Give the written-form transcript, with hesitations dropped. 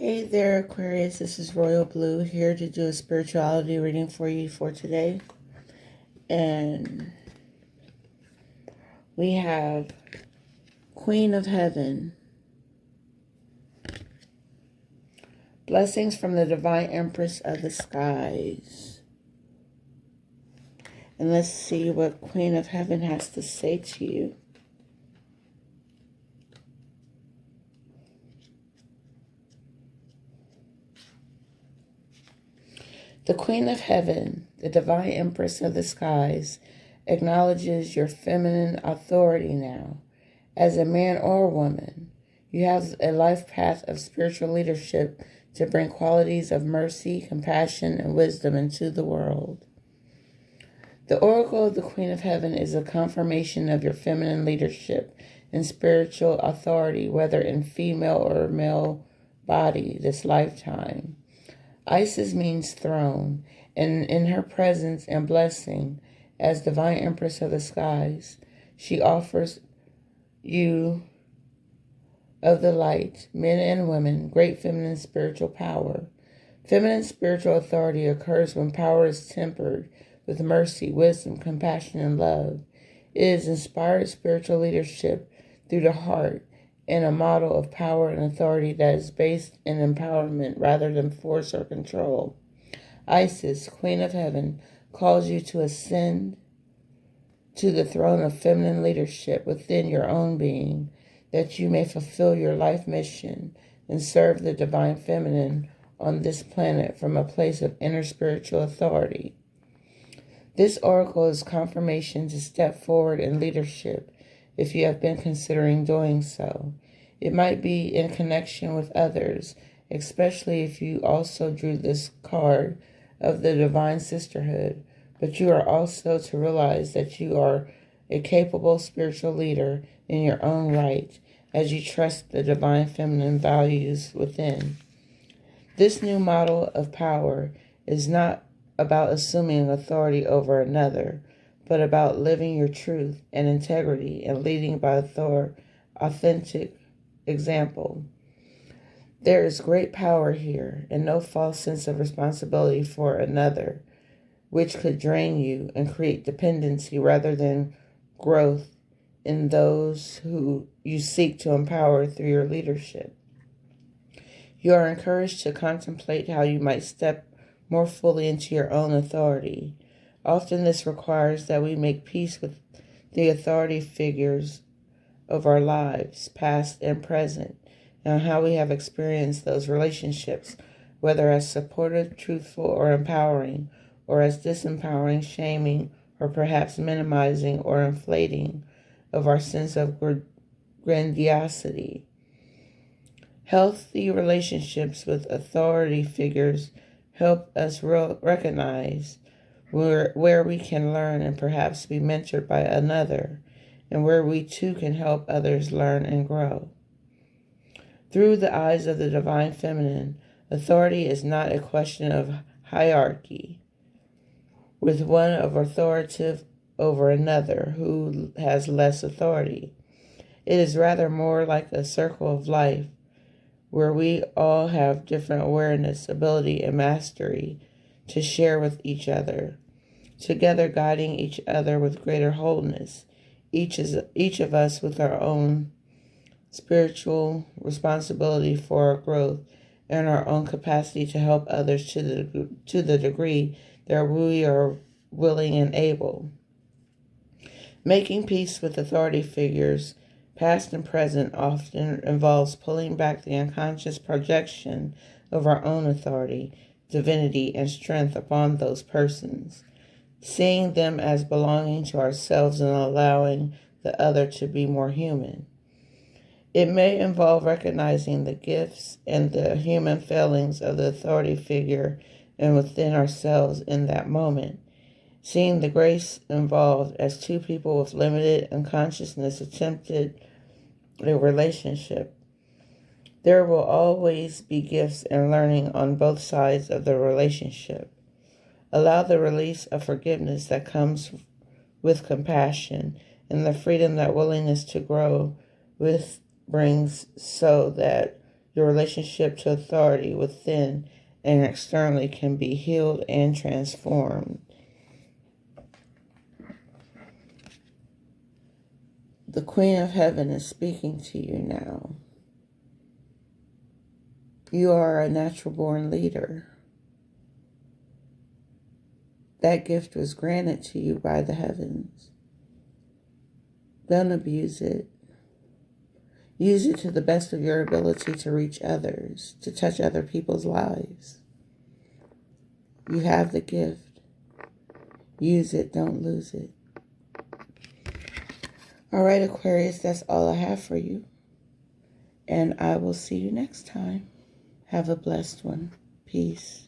Hey there, Aquarius. This is Royal Blue here to do a spirituality reading for you for today. And we have Queen of Heaven. Blessings from the Divine Empress of the Skies. And let's see what Queen of Heaven has to say to you. The Queen of Heaven, the Divine Empress of the Skies, acknowledges your feminine authority now. As a man or woman, you have a life path of spiritual leadership to bring qualities of mercy, compassion, and wisdom into the world. The Oracle of the Queen of Heaven is a confirmation of your feminine leadership and spiritual authority, whether in female or male body this lifetime. Isis means throne, and in her presence and blessing as Divine Empress of the Skies, she offers you of the light, men and women, great feminine spiritual power. Feminine spiritual authority occurs when power is tempered with mercy, wisdom, compassion, and love. It is inspired spiritual leadership through the heart, and a model of power and authority that is based in empowerment rather than force or control. Isis, Queen of Heaven, calls you to ascend to the throne of feminine leadership within your own being, that you may fulfill your life mission and serve the divine feminine on this planet from a place of inner spiritual authority. This oracle is confirmation to step forward in leadership if you have been considering doing so. It might be in connection with others, especially if you also drew this card of the Divine Sisterhood, but you are also to realize that you are a capable spiritual leader in your own right as you trust the divine feminine values within. This new model of power is not about assuming authority over another, but about living your truth and integrity and leading by authentic example. There is great power here and no false sense of responsibility for another, which could drain you and create dependency rather than growth in those who you seek to empower through your leadership. You are encouraged to contemplate how you might step more fully into your own authority. Often this requires that we make peace with the authority figures of our lives, past and present, and how we have experienced those relationships, whether as supportive, truthful, or empowering, or as disempowering, shaming, or perhaps minimizing or inflating of our sense of grandiosity. Healthy relationships with authority figures help us recognize where we can learn and perhaps be mentored by another, and where we too can help others learn and grow. Through the eyes of the divine feminine, authority is not a question of hierarchy, with one of authoritative over another who has less authority. It is rather more like a circle of life, where we all have different awareness, ability, and mastery to share with each other, together guiding each other with greater wholeness, each of us with our own spiritual responsibility for our growth and our own capacity to help others to the degree that we are willing and able. Making peace with authority figures, past and present, often involves pulling back the unconscious projection of our own authority, divinity, and strength upon those persons, seeing them as belonging to ourselves and allowing the other to be more human. It may involve recognizing the gifts and the human failings of the authority figure and within ourselves in that moment, seeing the grace involved as two people with limited unconsciousness attempted a relationship. There will always be gifts and learning on both sides of the relationship. Allow the release of forgiveness that comes with compassion and the freedom that willingness to grow with brings, so that Your relationship to authority within and externally can be healed and transformed. The Queen of Heaven is speaking to you now. You are a natural born leader. That gift was granted to you by the heavens. Don't abuse it. Use it to the best of your ability to reach others, to touch other people's lives. You have the gift. Use it, don't lose it. All right, Aquarius, that's all I have for you. And I will see you next time. Have a blessed one. Peace.